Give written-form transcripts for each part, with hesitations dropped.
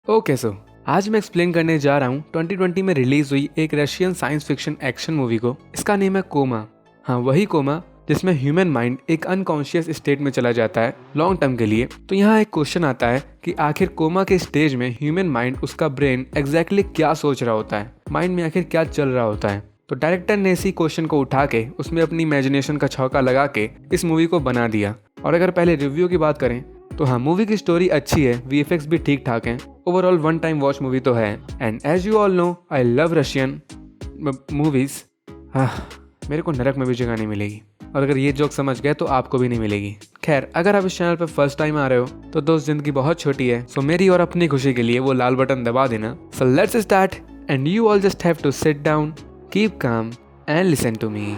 Okay so आज मैं explain करने जा रहा हूँ 2020 में रिलीज हुई एक Russian science fiction action movie को। इसका नेम है कोमा। हाँ, वही कोमा जिसमें ह्यूमन माइंड एक अनकॉन्शियस स्टेट में चला जाता है लॉन्ग टर्म के लिए। तो यहाँ एक क्वेश्चन आता है कि आखिर कोमा के स्टेज में ह्यूमन माइंड, उसका ब्रेन एग्जैक्टली क्या सोच रहा होता है, माइंड में आखिर क्या चल रहा होता है। तो डायरेक्टर ने इसी क्वेश्चन को उठा के उसमें अपनी इमेजिनेशन का छौका लगा के इस मूवी को बना दिया। और अगर पहले रिव्यू की बात करें तो हाँ, मूवी की स्टोरी अच्छी है, वीएफएक्स भी ठीक ठाक हैं, overall one time watch movie तो है। And as you all know I love Russian movies. मेरे को नरक में भी जगह नहीं मिलेगी, और अगर ये जोक समझ गए तो आपको भी नहीं मिलेगी। खैर, अगर आप इस चैनल पर फर्स्ट टाइम आ रहे हो तो दोस्त, जिंदगी बहुत छोटी है, सो मेरी और अपनी खुशी के लिए वो लाल बटन दबा देना। So let's start and you all just have to sit down, keep calm and listen to me.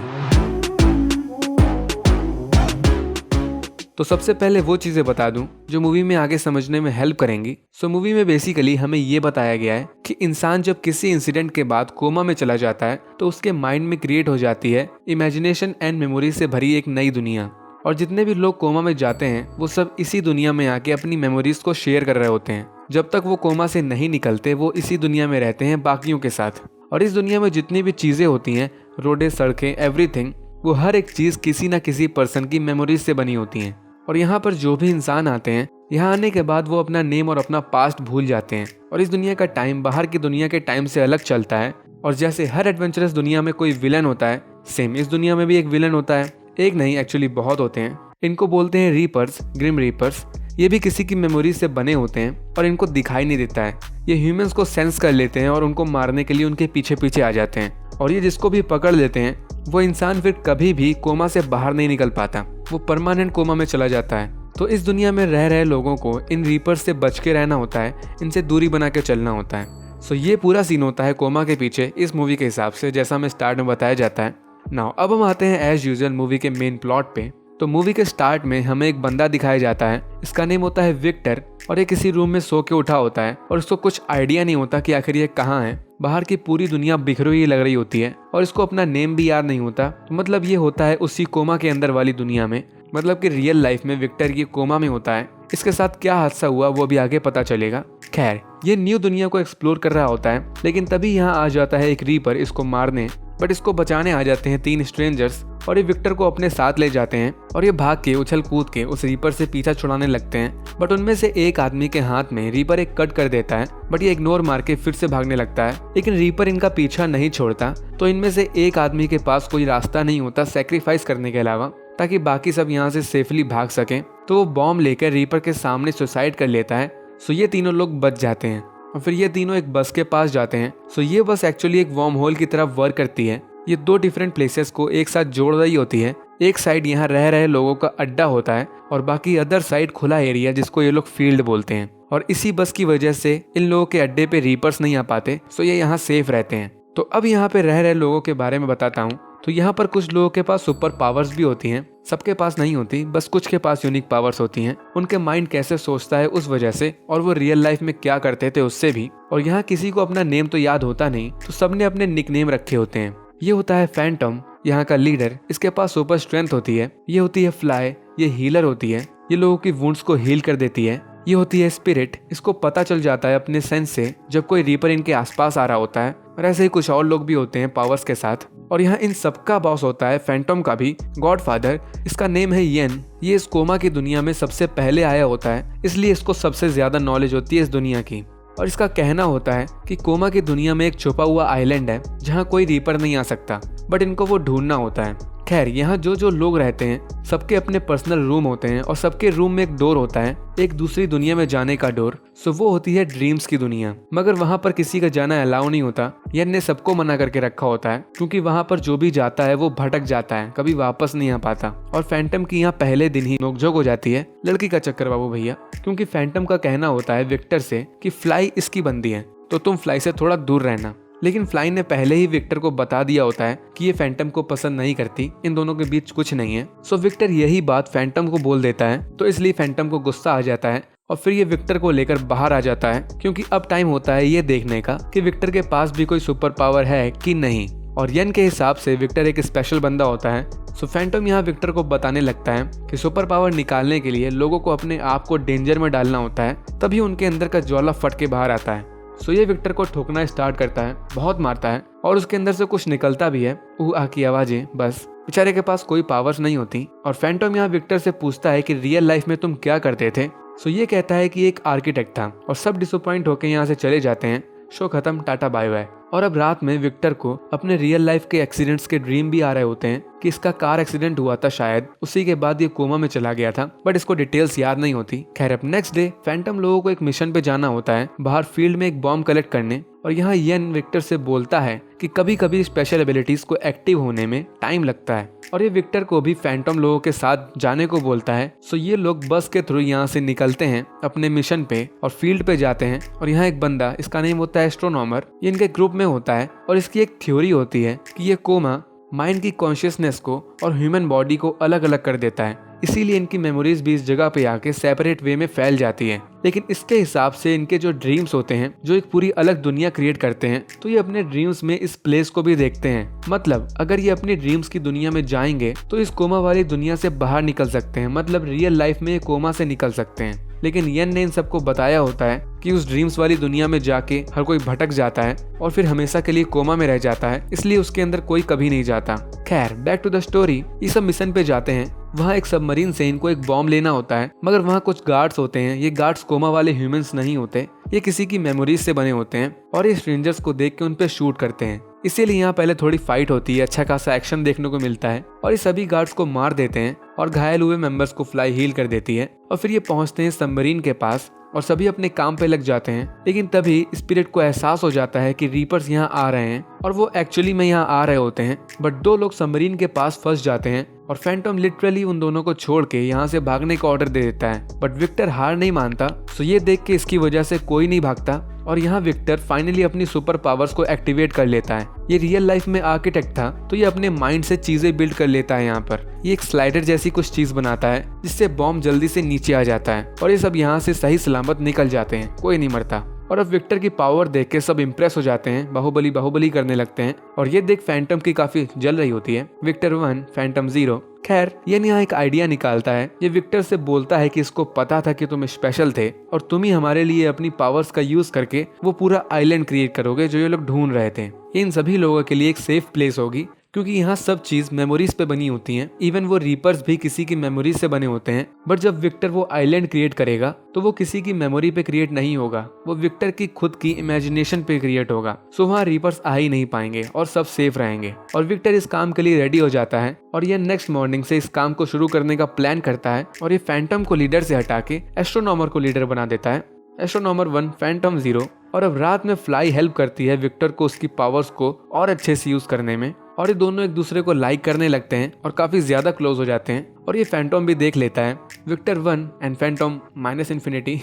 तो सबसे पहले वो चीज़ें बता दूं जो मूवी में आगे समझने में हेल्प करेंगी। सो मूवी में बेसिकली हमें ये बताया गया है कि इंसान जब किसी इंसिडेंट के बाद कोमा में चला जाता है तो उसके माइंड में क्रिएट हो जाती है इमेजिनेशन एंड मेमोरी से भरी एक नई दुनिया। और जितने भी लोग कोमा में जाते हैं वो सब इसी दुनिया में आके अपनी मेमोरीज को शेयर कर रहे होते हैं। जब तक वो कोमा से नहीं निकलते वो इसी दुनिया में रहते हैं बाकियों के साथ। और इस दुनिया में जितनी भी चीज़ें होती हैं, रोडें, सड़कें, एवरीथिंग, वो हर एक चीज़ किसी न किसी पर्सन की मेमोरीज से बनी होती हैं। और यहाँ पर जो भी इंसान आते हैं, यहाँ आने के बाद वो अपना नेम और अपना पास्ट भूल जाते हैं। और इस दुनिया का टाइम बाहर की दुनिया के टाइम से अलग चलता है। और जैसे हर एडवेंचरस दुनिया में कोई विलन होता है, सेम इस दुनिया में भी एक विलन होता है। एक नहीं, एक्चुअली बहुत होते हैं। इनको बोलते हैं रीपर्स, ग्रिम रीपर्स। ये भी किसी की मेमोरी से बने होते हैं और इनको दिखाई नहीं देता है। ये ह्यूमंस को सेंस कर लेते हैं और उनको मारने के लिए उनके पीछे पीछे आ जाते हैं। और ये जिसको भी पकड़ लेते हैं वो इंसान फिर कभी भी कोमा से बाहर नहीं निकल पाता, वो परमानेंट कोमा में चला जाता है। तो इस दुनिया में रह रहे लोगों को इन रीपर्स से बच के रहना होता है, इनसे दूरी बना के चलना होता है। सो ये पूरा सीन होता है कोमा के पीछे इस मूवी के हिसाब से, जैसा हमें स्टार्ट में बताया जाता है। नाउ अब हम आते हैं एज यूजुअल मूवी के मेन प्लॉट पे। तो मूवी के स्टार्ट में हमें एक बंदा दिखाया जाता है, इसका नेम होता है विक्टर। और ये किसी रूम में सो के उठा होता है और इसको कुछ आइडिया नहीं होता कि आखिर ये कहाँ है। बाहर की पूरी दुनिया बिखरी हुई लग रही होती है और इसको अपना नेम भी याद नहीं होता। तो मतलब ये होता है उसी कोमा के अंदर वाली दुनिया में, मतलब कि रियल लाइफ में विक्टर ये कोमा में होता है। इसके साथ क्या हादसा हुआ वो भी आगे पता चलेगा। खैर, ये न्यू दुनिया को एक्सप्लोर कर रहा होता है, लेकिन तभी यहाँ आ जाता है एक रीपर इसको मारने। बट इसको बचाने आ जाते हैं 3 स्ट्रेंजर्स और ये विक्टर को अपने साथ ले जाते हैं। और ये भाग के, उछल कूद के उस रीपर से पीछा छुड़ाने लगते हैं। बट उनमें से एक आदमी के हाथ में रीपर एक कट कर देता है, बट ये इग्नोर मार के फिर से भागने लगता है। लेकिन रीपर इनका पीछा नहीं छोड़ता। तो इनमें से एक आदमी के पास कोई रास्ता नहीं होता सेक्रीफाइस करने के अलावा, ताकि बाकी सब यहाँ से सेफली भाग सकें। तो वो बॉम्ब लेकर रीपर के सामने सुसाइड कर लेता है। सो ये तीनों लोग बच जाते हैं और फिर ये तीनों एक बस के पास जाते हैं। सो ये बस एक्चुअली एक वर्म होल की तरफ वर्क करती है। ये 2 डिफरेंट प्लेसेस को एक साथ जोड़ रही होती है। एक साइड यहाँ रह रहे लोगों का अड्डा होता है और बाकी अदर साइड खुला एरिया जिसको ये लोग फील्ड बोलते हैं। और इसी बस की वजह से इन लोगों के अड्डे पे रीपर्स नहीं आ पाते, सो ये यहाँ सेफ रहते हैं। तो अब यहाँ पे रह रहे लोगों के बारे में बताता हूँ। तो यहाँ पर कुछ लोगों के पास सुपर पावर्स भी होती हैं, सबके पास नहीं होती, बस कुछ के पास यूनिक पावर्स होती हैं। उनके माइंड कैसे सोचता है उस वजह से, और वो रियल लाइफ में क्या करते थे उससे भी। और यहाँ किसी को अपना नेम तो याद होता नहीं, तो सबने अपने निक नेम रखे होते हैं। ये होता है फैंटम, यहाँ का लीडर, इसके पास सुपर स्ट्रेंथ होती है। ये होती है फ्लाई, ये हीलर होती है, ये लोगों की वुंड्स को हील कर देती है। ये होती है स्पिरिट, इसको पता चल जाता है अपने सेंस से जब कोई रीपर इनके आसपास आ रहा होता है। और ऐसे ही कुछ और लोग भी होते हैं पावर्स के साथ। और यहाँ इन सबका बॉस होता है फैंटम का भी गॉडफादर, इसका नेम है येन। ये इस कोमा की दुनिया में सबसे पहले आया होता है, इसलिए इसको सबसे ज्यादा नॉलेज होती है इस दुनिया की। और इसका कहना होता है कि कोमा की दुनिया में एक छुपा हुआ आइलैंड है जहाँ कोई रीपर नहीं आ सकता, बट इनको वो ढूंढना होता है। खैर, यहाँ जो लोग रहते हैं सबके अपने पर्सनल रूम होते हैं और सबके रूम में एक डोर होता है, एक दूसरी दुनिया में जाने का डोर। सो वो होती है ड्रीम्स की दुनिया। मगर वहाँ पर किसी का जाना अलाउ नहीं होता, येन ने सबको मना करके रखा होता है, क्योंकि वहाँ पर जो भी जाता है वो भटक जाता है, कभी वापस नहीं आ पाता। और फैंटम की यहाँ पहले दिन ही नोकझोंक हो जाती है, लड़की का चक्कर बाबू भैया। क्योंकि फैंटम का कहना होता है विक्टर से कि फ्लाई इसकी बंदी है, तो तुम फ्लाई से थोड़ा दूर रहना। लेकिन फ्लाई ने पहले ही विक्टर को बता दिया होता है कि ये फैंटम को पसंद नहीं करती, इन दोनों के बीच कुछ नहीं है। सो विक्टर यही बात फैंटम को बोल देता है, तो इसलिए फैंटम को गुस्सा आ जाता है और फिर ये विक्टर को लेकर बाहर आ जाता है, क्योंकि अब टाइम होता है ये देखने का कि विक्टर के पास भी कोई सुपर पावर है कि नहीं। और येन के हिसाब से विक्टर एक स्पेशल बंदा होता है, सो फैंटम यहाँ विक्टर को बताने लगता है कि सुपर पावर निकालने के लिए लोगों को अपने आप को डेंजर में डालना होता है, तभी उनके अंदर का ज्वाला फट के बाहर आता है। सो ये विक्टर को ठोकना स्टार्ट करता है, बहुत मारता है और उसके अंदर से कुछ निकलता भी है, आ की आवाजें। बस बेचारे के पास कोई पावर्स नहीं होती। और फैंटम यहाँ विक्टर से पूछता है कि रियल लाइफ में तुम क्या करते थे। सो ये कहता है कि एक आर्किटेक्ट था और सब डिसअपॉइंट होकर यहाँ से चले जाते हैं। शो खत्म, टाटा बाय बाय। और अब रात में विक्टर को अपने रियल लाइफ के एक्सीडेंट्स के ड्रीम भी आ रहे होते हैं कि इसका कार एक्सीडेंट हुआ था, शायद उसी के बाद ये कोमा में चला गया था, बट इसको डिटेल्स याद नहीं होती। खैर अब नेक्स्ट डे फैंटम लोगों को एक मिशन पे जाना होता है बाहर फील्ड में एक बॉम्ब कलेक्ट करने। और यहाँ येन विक्टर से बोलता है कि कभी कभी स्पेशल एबिलिटीज को एक्टिव होने में टाइम लगता है और ये विक्टर को भी फैंटम लोगों के साथ जाने को बोलता है। सो ये लोग बस के थ्रू यहाँ से निकलते हैं अपने मिशन पे और फील्ड पे जाते हैं। और यहाँ एक बंदा, इसका नेम होता है एस्ट्रोनॉमर, ये इनके ग्रुप में होता है और इसकी एक थ्योरी होती है कि ये कोमा माइंड की कॉन्शियसनेस को और ह्यूमन बॉडी को अलग अलग कर देता है, इसीलिए इनकी मेमोरीज भी इस जगह पे आके सेपरेट वे में फैल जाती हैं। लेकिन इसके हिसाब से इनके जो ड्रीम्स होते हैं जो एक पूरी अलग दुनिया क्रिएट करते हैं, तो ये अपने ड्रीम्स में इस प्लेस को भी देखते हैं। मतलब अगर ये अपनी ड्रीम्स की दुनिया में जाएंगे तो इस कोमा वाली दुनिया से बाहर निकल सकते हैं, मतलब रियल लाइफ में ये कोमा से निकल सकते हैं। लेकिन येन ने इन सबको बताया होता है कि उस ड्रीम्स वाली दुनिया में जाके हर कोई भटक जाता है और फिर हमेशा के लिए कोमा में रह जाता है, इसलिए उसके अंदर कोई कभी नहीं जाता। खैर बैक टू द स्टोरी, ये सब मिशन पे जाते हैं। वहाँ एक सबमरीन से इनको एक बॉम्ब लेना होता है, मगर वहाँ कुछ गार्ड्स होते हैं। ये गार्ड्स कोमा वाले ह्यूमंस नहीं होते, ये किसी की मेमोरीज से बने होते हैं और ये स्ट्रेंजर्स को देख के उन पे शूट करते हैं। इसीलिए यहाँ पहले थोड़ी फाइट होती है, अच्छा खासा एक्शन देखने को मिलता है और ये सभी गार्ड्स को मार देते हैं और घायल हुए मेंबर्स को फ्लाई हील कर देती है। और फिर ये पहुंचते हैं सबमरीन के पास और सभी अपने काम पे लग जाते हैं। लेकिन तभी स्पिरिट को एहसास हो जाता है कि रीपर्स यहाँ आ रहे हैं और वो एक्चुअली में यहाँ आ रहे होते हैं, बट दो लोग सबमरीन के पास फंस जाते हैं और फैंटम लिटरली उन दोनों को छोड़ के यहाँ से भागने का ऑर्डर दे देता है। बट विक्टर हार नहीं मानता, सो ये देख के इसकी वजह से कोई नहीं भागता और यहाँ विक्टर फाइनली अपनी सुपर पावर्स को एक्टिवेट कर लेता है। ये रियल लाइफ में आर्किटेक्ट था, तो ये अपने माइंड से चीजें बिल्ड कर लेता है। यहाँ पर ये एक स्लाइडर जैसी कुछ चीज बनाता है जिससे बॉम्ब जल्दी से नीचे आ जाता है और ये सब यहाँ से सही सलामत निकल जाते हैं, कोई नहीं मरता। और अब विक्टर की पावर देख के सब इम्प्रेस हो जाते हैं, बाहुबली बाहुबली करने लगते हैं। और ये देख फैंटम की काफी जल रही होती है। Victor 1 phantom 0। खैर ये यहाँ एक आइडिया निकालता है। ये विक्टर से बोलता है कि इसको पता था कि तुम स्पेशल थे और तुम ही हमारे लिए अपनी पावर्स का यूज करके वो पूरा आइलैंड क्रिएट करोगे जो ये लोग ढूंढ रहे थे। ये इन सभी लोगों के लिए एक सेफ प्लेस होगी क्योंकि यहाँ सब चीज मेमोरीज पे बनी होती हैं। इवन वो रीपर्स भी किसी की मेमोरीज से बने होते हैं। बट जब विक्टर वो आइलैंड क्रिएट करेगा तो वो किसी की मेमोरी पे क्रिएट नहीं होगा, वो विक्टर की खुद की इमेजिनेशन पे क्रिएट होगा। सो वहाँ रीपर्स आ ही नहीं पाएंगे और सब सेफ रहेंगे। और विक्टर इस काम के लिए रेडी हो जाता है और ये नेक्स्ट मॉर्निंग से इस काम को शुरू करने का प्लान करता है और ये फैंटम को लीडर से हटा के एस्ट्रोनॉमर को लीडर बना देता है। Astronomer 1 phantom 0। और अब रात में फ्लाई हेल्प करती है विक्टर को उसकी पावर्स को और अच्छे से यूज करने में और ये दोनों एक दूसरे को लाइक करने लगते हैं और काफी ज्यादा क्लोज हो जाते हैं। और ये फैंटम भी देख लेता है विक्टर 1 एंड फैंटम -इन्फिनिटी।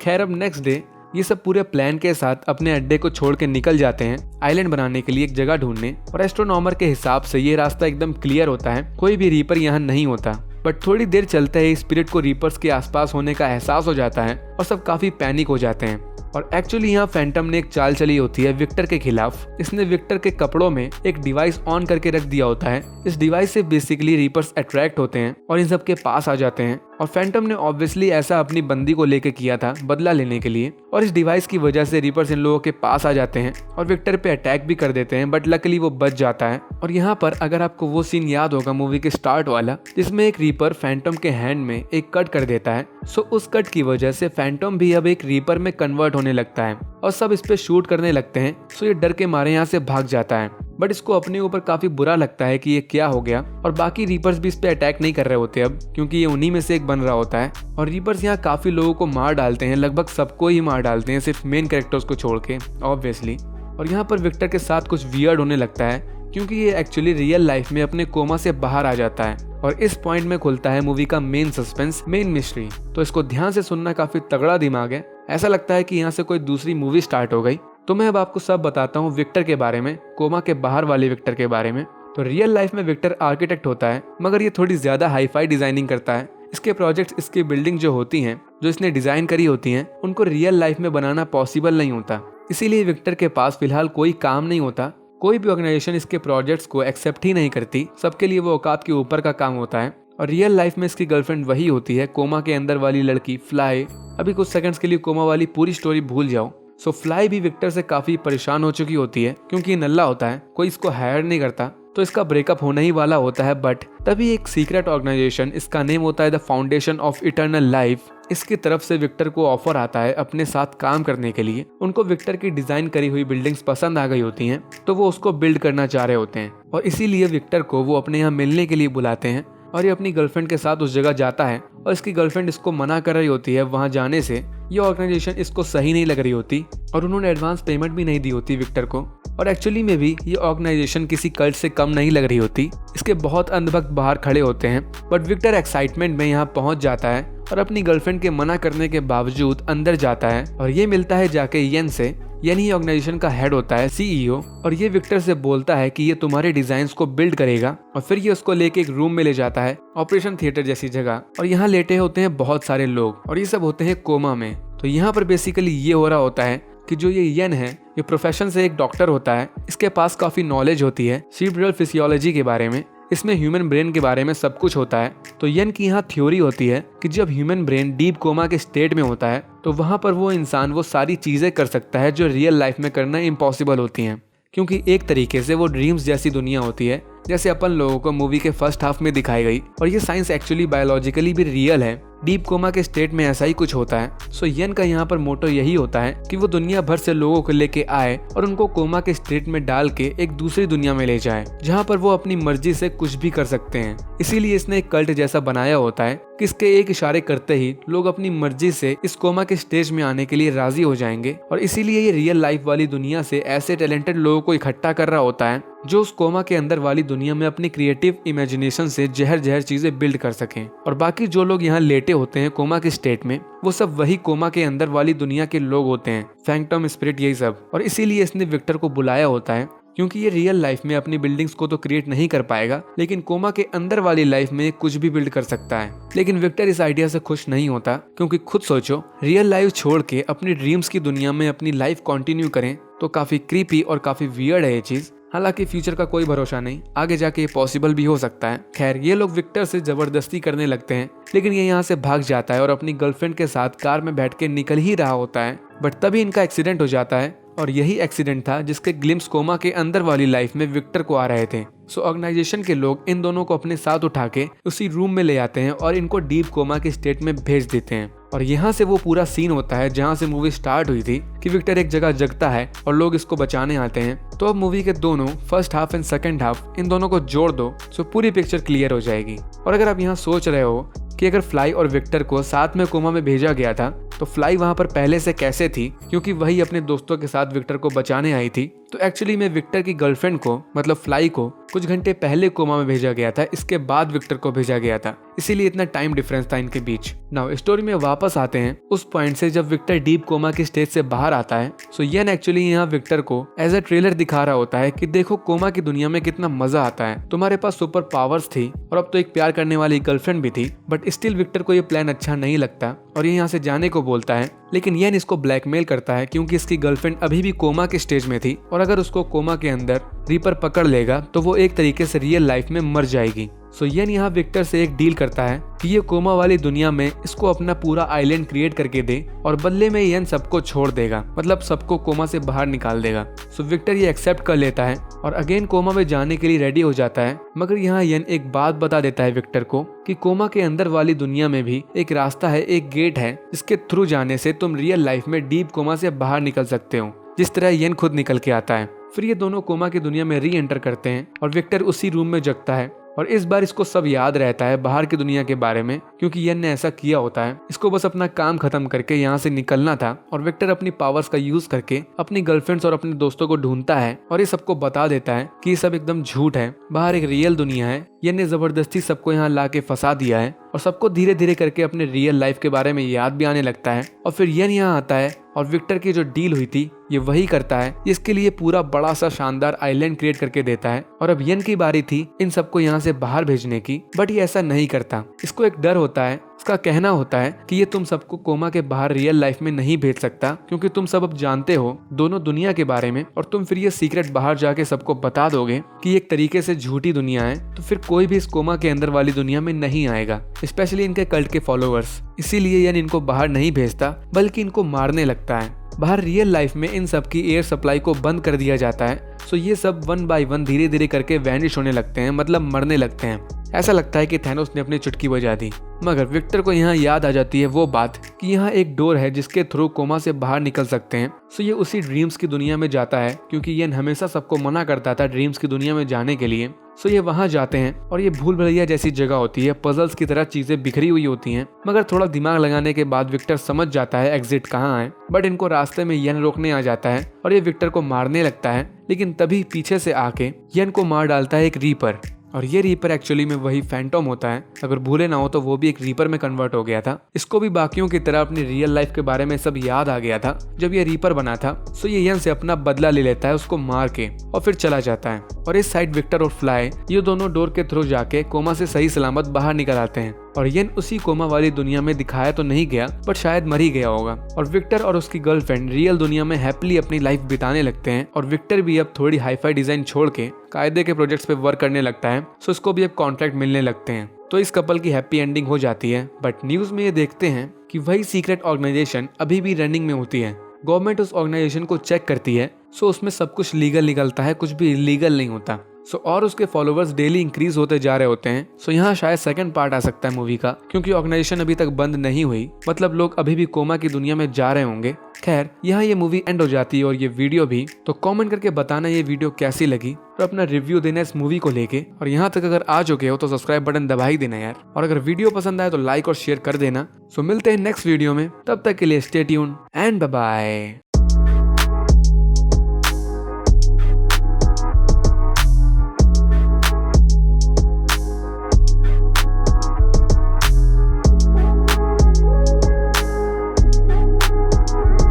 खैर अब नेक्स्ट डे ये सब पूरे प्लान के साथ अपने अड्डे को छोड़ के निकल जाते हैं आइलैंड बनाने के लिए एक जगह ढूंढने। और एस्ट्रोनॉमर के हिसाब से ये रास्ता एकदम क्लियर होता है, कोई भी रीपर यहाँ नहीं होता। बट थोड़ी देर चलते ही स्पिरिट को रीपर्स के आसपास होने का एहसास हो जाता है और सब काफी पैनिक हो जाते हैं। और एक्चुअली यहाँ फैंटम ने एक चाल चली होती है विक्टर के खिलाफ। इसने विक्टर के कपड़ों में एक डिवाइस ऑन करके रख दिया होता है। इस डिवाइस से बेसिकली रीपर्स अट्रैक्ट होते हैं और इन सब के पास आ जाते हैं। और फैंटम ने ऑब्वियसली ऐसा अपनी बंदी को लेके किया था बदला लेने के लिए, और इस डिवाइस की वजह से रीपर्स इन लोगों के पास आ जाते हैं और विक्टर पे अटैक भी कर देते हैं, बट लकीली वो बच जाता है। और यहाँ पर अगर आपको वो सीन याद होगा मूवी के स्टार्ट वाला, जिसमें एक रीपर फैंटम के हैंड में एक कट कर देता है, सो उस कट की वजह से फैंटम भी अब एक रीपर में कन्वर्ट होने लगता है और सब इस पे शूट करने लगते हैं। सो ये डर के मारे यहाँ से भाग जाता है, बट इसको अपने ऊपर काफी बुरा लगता है कि ये क्या हो गया। और बाकी रीपर्स भी इस पे अटैक नहीं कर रहे होते अब, क्योंकि ये उन्हीं में से एक बन रहा होता है। और रीपर्स यहाँ काफी लोगों को मार डालते हैं, लगभग सबको ही मार डालते हैं, सिर्फ मेन कैरेक्टर्स को छोड़ के ऑब्वियसली। और यहाँ पर विक्टर के साथ कुछ वियर्ड होने लगता है, क्योंकि ये एक्चुअली रियल लाइफ में अपने कोमा से बाहर आ जाता है। और इस पॉइंट में खुलता है मूवी का मेन सस्पेंस, मेन मिस्ट्री। तो इसको ध्यान से सुनना, काफी तगड़ा दिमाग है। ऐसा लगता है कि यहाँ से कोई दूसरी मूवी स्टार्ट हो गई। तो मैं अब आपको सब बताता हूँ विक्टर के बारे में, कोमा के बाहर वाले विक्टर के बारे में। तो रियल लाइफ में विक्टर आर्किटेक्ट होता है, मगर ये थोड़ी ज्यादा हाईफाई डिजाइनिंग करता है। इसके प्रोजेक्ट्स, इसकी बिल्डिंग जो होती हैं, जो इसने डिजाइन करी होती हैं, उनको रियल लाइफ में बनाना पॉसिबल नहीं होता। इसीलिए विक्टर के पास फिलहाल कोई काम नहीं होता कोई भी ऑर्गेनाइजेशन इसके प्रोजेक्ट्स को एक्सेप्ट ही नहीं करती, सबके लिए वो औकात के ऊपर का काम होता है। और रियल लाइफ में इसकी गर्लफ्रेंड वही होती है, कोमा के अंदर वाली लड़की फ्लाई। अभी कुछ सेकंड्स के लिए कोमा वाली पूरी स्टोरी भूल जाओ। सो फ्लाई भी विक्टर से काफी परेशान हो चुकी होती है क्योंकि ये नल्ला होता है, कोई इसको हायर नहीं करता, तो इसका ब्रेकअप होने ही वाला होता है। बट तभी एक सीक्रेट ऑर्गेनाइजेशन, इसका नेम होता है the foundation of eternal life, इसकी तरफ से विक्टर को ऑफर आता है अपने साथ काम करने के लिए। उनको विक्टर की डिजाइन करी हुई बिल्डिंग्स पसंद आ गई होती हैं, तो वो उसको बिल्ड करना चाह रहे होते हैं और इसीलिए विक्टर को वो अपने यहाँ मिलने के लिए बुलाते हैं। और ये अपनी गर्लफ्रेंड के साथ उस जगह जाता है और इसकी गर्लफ्रेंड इसको मना कर रही होती है वहां जाने से। ये ऑर्गेनाइजेशन इसको सही नहीं लग रही होती और उन्होंने एडवांस पेमेंट भी नहीं दी होती विक्टर को। और एक्चुअली में भी ये ऑर्गेनाइजेशन किसी कल्ट से कम नहीं लग रही होती। इसके बहुत अंधभक्त बाहर खड़े होते हैं, बट विक्टर एक्साइटमेंट में यहाँ पहुंच जाता है और अपनी गर्लफ्रेंड के मना करने के बावजूद अंदर जाता है और ये मिलता है जाके येन से। यानी ऑर्गेनाइजेशन का हेड होता है, सीईओ, और ये विक्टर से बोलता है कि ये तुम्हारे डिजाइन्स को बिल्ड करेगा। और फिर ये उसको लेके एक रूम में ले जाता है, ऑपरेशन थिएटर जैसी जगह, और यहाँ लेटे होते हैं बहुत सारे लोग और ये सब होते हैं कोमा में। तो यहाँ पर बेसिकली ये हो रहा होता है कि जो ये येन है, ये प्रोफेशन से एक डॉक्टर होता है, इसके पास काफी नॉलेज होती है सेरेब्रल फिजियोलॉजी के बारे में, इसमें ह्यूमन ब्रेन के बारे में सब कुछ होता है। तो येन की यहाँ थ्योरी होती है कि जब ह्यूमन ब्रेन डीप कोमा के स्टेट में होता है तो वहां पर वो इंसान वो सारी चीजें कर सकता है जो रियल लाइफ में करना इम्पॉसिबल होती हैं, क्योंकि एक तरीके से वो ड्रीम्स जैसी दुनिया होती है जैसे अपन लोगों को मूवी के फर्स्ट हाफ में दिखाई गई। और ये साइंस एक्चुअली बायोलॉजिकली भी रियल है, डीप कोमा के स्टेट में ऐसा ही कुछ होता है। सो येन का यहाँ पर मोटो यही होता है कि वो दुनिया भर से लोगों को लेके आए और उनको कोमा के स्टेट में डाल के एक दूसरी दुनिया में ले जाए जहाँ पर वो अपनी मर्जी से कुछ भी कर सकते हैं। इसीलिए इसने एक कल्ट जैसा बनाया होता है कि इसके एक इशारे करते ही लोग अपनी मर्जी से इस कोमा के स्टेज में आने के लिए राजी हो जाएंगे। और इसीलिए ये रियल लाइफ वाली दुनिया से ऐसे टैलेंटेड लोगों को इकट्ठा कर रहा होता है जो उस कोमा के अंदर वाली दुनिया में अपनी क्रिएटिव इमेजिनेशन से जहर जहर चीजें बिल्ड कर सकें। और बाकी जो लोग यहाँ लेटे होते हैं कोमा के स्टेट में, वो सब वही कोमा के अंदर वाली दुनिया के लोग होते हैं, फैंटम स्पिरिट यही सब। और इसीलिए इसने विक्टर को बुलाया होता है क्योंकि ये रियल लाइफ में अपनी बिल्डिंग्स को तो क्रिएट नहीं कर पाएगा, लेकिन कोमा के अंदर वाली लाइफ में कुछ भी बिल्ड कर सकता है। लेकिन विक्टर इस आइडिया से खुश नहीं होता, क्योंकि खुद सोचो, रियल लाइफ छोड़ के अपनी ड्रीम्स की दुनिया में अपनी लाइफ कंटिन्यू करें तो काफी क्रीपी और काफी वियर्ड है ये चीज। हालांकि फ्यूचर का कोई भरोसा नहीं, आगे जाके ये पॉसिबल भी हो सकता है। खैर, ये लोग विक्टर से जबरदस्ती करने लगते हैं, लेकिन ये यहाँ से भाग जाता है और अपनी गर्लफ्रेंड के साथ कार में बैठ के निकल ही रहा होता है। बट तभी इनका एक्सीडेंट हो जाता है और यही एक्सीडेंट था जिसके ग्लिम्स कोमा के अंदर वाली लाइफ में विक्टर को आ रहे थे। सो ऑर्गेनाइजेशन के लोग इन दोनों को अपने साथ उठा के उसी रूम में ले आते हैं और इनको डीप कोमा के स्टेट में भेज देते हैं। और यहाँ से वो पूरा सीन होता है जहाँ से मूवी स्टार्ट हुई थी कि विक्टर एक जगह जगता है और लोग इसको बचाने आते हैं। तो अब मूवी के दोनों first half and second half in दोनों को जोड़ दो सो पूरी पिक्चर क्लियर हो जाएगी। और अगर आप यहाँ सोच रहे हो कि अगर फ्लाई और विक्टर को साथ में कोमा में भेजा गया था तो फ्लाई वहां पर पहले से कैसे थी, क्योंकि वही अपने दोस्तों के साथ विक्टर को बचाने आई थी। तो एक्चुअली में विक्टर की गर्लफ्रेंड को, मतलब फ्लाई को, कुछ घंटे पहले कोमा में भेजा गया था, इसके बाद विक्टर को भेजा गया था, इसीलिए इतना टाइम डिफरेंस था इनके बीच। नाउ स्टोरी में वापस आते हैं उस पॉइंट से जब विक्टर डीप कोमा की स्टेज से बाहर आता है। सो येन एक्चुअली यहाँ विक्टर को एज अ ट्रेलर दिखा रहा होता है कि देखो कोमा की दुनिया में कितना मजा आता है, तुम्हारे पास सुपर पावर्स थी और अब तो एक प्यार करने वाली गर्लफ्रेंड भी थी। बट स्टिल विक्टर को ये प्लान अच्छा नहीं लगता और ये यहाँ से जाने को बोलता है, लेकिन येन इसको ब्लैकमेल करता है क्योंकि इसकी गर्लफ्रेंड अभी भी कोमा के स्टेज में थी और अगर उसको कोमा के अंदर रीपर पकड़ लेगा तो वो एक तरीके से रियल लाइफ में मर जाएगी। सो येन यहाँ विक्टर से एक डील करता है कि ये कोमा वाली दुनिया में इसको अपना पूरा आइलैंड क्रिएट करके दे और बदले में येन सबको छोड़ देगा, मतलब सबको कोमा से बाहर निकाल देगा। सो विक्टर ये एक्सेप्ट कर लेता है और अगेन कोमा में जाने के लिए रेडी हो जाता है। मगर यहाँ येन एक बात बता देता है विक्टर को कि कोमा के अंदर वाली दुनिया में भी एक रास्ता है, एक गेट है जिसके थ्रू जाने से तुम रियल लाइफ में डीप कोमा से बाहर निकल सकते हो, जिस तरह येन खुद निकल के आता है। फिर ये दोनों कोमा की दुनिया में री एंटर करते हैं और विक्टर उसी रूम में जगता है और इस बार इसको सब याद रहता है बाहर की दुनिया के बारे में, क्योंकि येन ने ऐसा किया होता है। इसको बस अपना काम खत्म करके यहाँ से निकलना था और विक्टर अपनी पावर्स का यूज करके अपनी गर्लफ्रेंड्स और अपने दोस्तों को ढूंढता है और ये सबको बता देता है कि ये सब एकदम झूठ है, बाहर एक रियल दुनिया है। येन ने जबरदस्ती सबको यहाँ ला के फंसा दिया है और सबको धीरे धीरे करके अपने रियल लाइफ के बारे में याद भी आने लगता है। और फिर येन यहाँ आता है और विक्टर की जो डील हुई थी ये वही करता है, इसके लिए पूरा बड़ा सा शानदार आइलैंड क्रिएट करके देता है। और अब यन की बारी थी इन सबको यहाँ से बाहर भेजने की, बट ये ऐसा नहीं करता। इसको एक डर होता है, इसका कहना होता है कि ये तुम सबको कोमा के बाहर रियल लाइफ में नहीं भेज सकता, क्योंकि तुम सब अब जानते हो दोनों दुनिया के बारे में, और तुम फिर ये सीक्रेट बाहर जाके सबको बता दोगे कि एक तरीके से झूठी दुनिया है, तो फिर कोई भी इस कोमा के अंदर वाली दुनिया में नहीं आएगा, स्पेशली इनके कल्ट के फॉलोअर्स। इसीलिए यन इनको बाहर नहीं भेजता, बल्कि इनको मारने लगता है। बाहर रियल लाइफ में इन सब की एयर सप्लाई को बंद कर दिया जाता है, सो ये सब 1 बाय 1 धीरे धीरे करके वैनिश होने लगते हैं, मतलब मरने लगते हैं। ऐसा लगता है कि थैनोस ने अपनी चुटकी बजा दी। मगर विक्टर को यहाँ याद आ जाती है वो बात कि यहाँ एक डोर है जिसके थ्रू कोमा से बाहर निकल सकते हैं। सो ये उसी ड्रीम्स की दुनिया में जाता है, क्योंकि ये हमेशा सबको मना करता था ड्रीम्स की दुनिया में जाने के लिए। सो ये वहाँ जाते हैं और ये भूल भुलैया जैसी जगह होती है, पजल्स की तरह चीजें बिखरी हुई होती हैं। मगर थोड़ा दिमाग लगाने के बाद विक्टर समझ जाता है एग्जिट कहाँ है, बट इनको रास्ते में यन रोकने आ जाता है और ये विक्टर को मारने लगता है। लेकिन तभी पीछे से आके यन को मार डालता है एक रीपर, और ये रीपर एक्चुअली में वही फैंटम होता है। अगर भूले ना हो तो वो भी एक रीपर में कन्वर्ट हो गया था। इसको भी बाकियों की तरह अपनी रियल लाइफ के बारे में सब याद आ गया था जब ये रीपर बना था। सो ये यन से अपना बदला ले लेता है उसको मार के, और फिर चला जाता है। और इस साइड विक्टर और फ्लाई ये दोनों डोर के थ्रू जाके कोमा से सही सलामत बाहर निकल आते हैं। और यन उसी कोमा वाली दुनिया में दिखाया तो नहीं गया, बट शायद मर ही गया होगा। और विक्टर और उसकी गर्लफ्रेंड रियल दुनिया में हैप्पीली अपनी लाइफ बिताने लगते हैं। और विक्टर भी अब थोड़ी हाईफाई डिजाइन छोड़ के कायदे के प्रोजेक्ट्स पे वर्क करने लगता है, सो उसको भी अब कॉन्ट्रैक्ट मिलने लगते हैं। तो इस कपल की हैप्पी एंडिंग हो जाती है। बट न्यूज में ये देखते हैं कि वही सीक्रेट ऑर्गेनाइजेशन अभी भी रनिंग में होती है। गवर्नमेंट उस ऑर्गेनाइजेशन को चेक करती है, सो उसमें सब कुछ लीगल निकलता है, कुछ भी इलीगल नहीं होता। और उसके फॉलोअर्स डेली इंक्रीज होते जा रहे होते हैं। यहाँ शायद सेकंड पार्ट आ सकता है मूवी का, क्योंकि ऑर्गेनाइजेशन अभी तक बंद नहीं हुई, मतलब लोग अभी भी कोमा की दुनिया में जा रहे होंगे। खैर यहाँ ये मूवी एंड हो जाती है और ये वीडियो भी। तो कमेंट करके बताना ये वीडियो कैसी लगी और अपना रिव्यू देना इस मूवी को लेके। और यहाँ तक अगर आ चुके हो तो सब्सक्राइब बटन दबा ही देना यार, और अगर वीडियो पसंद आए तो लाइक और शेयर कर देना। सो मिलते हैं नेक्स्ट वीडियो में, तब तक के लिए stay tuned and bye bye.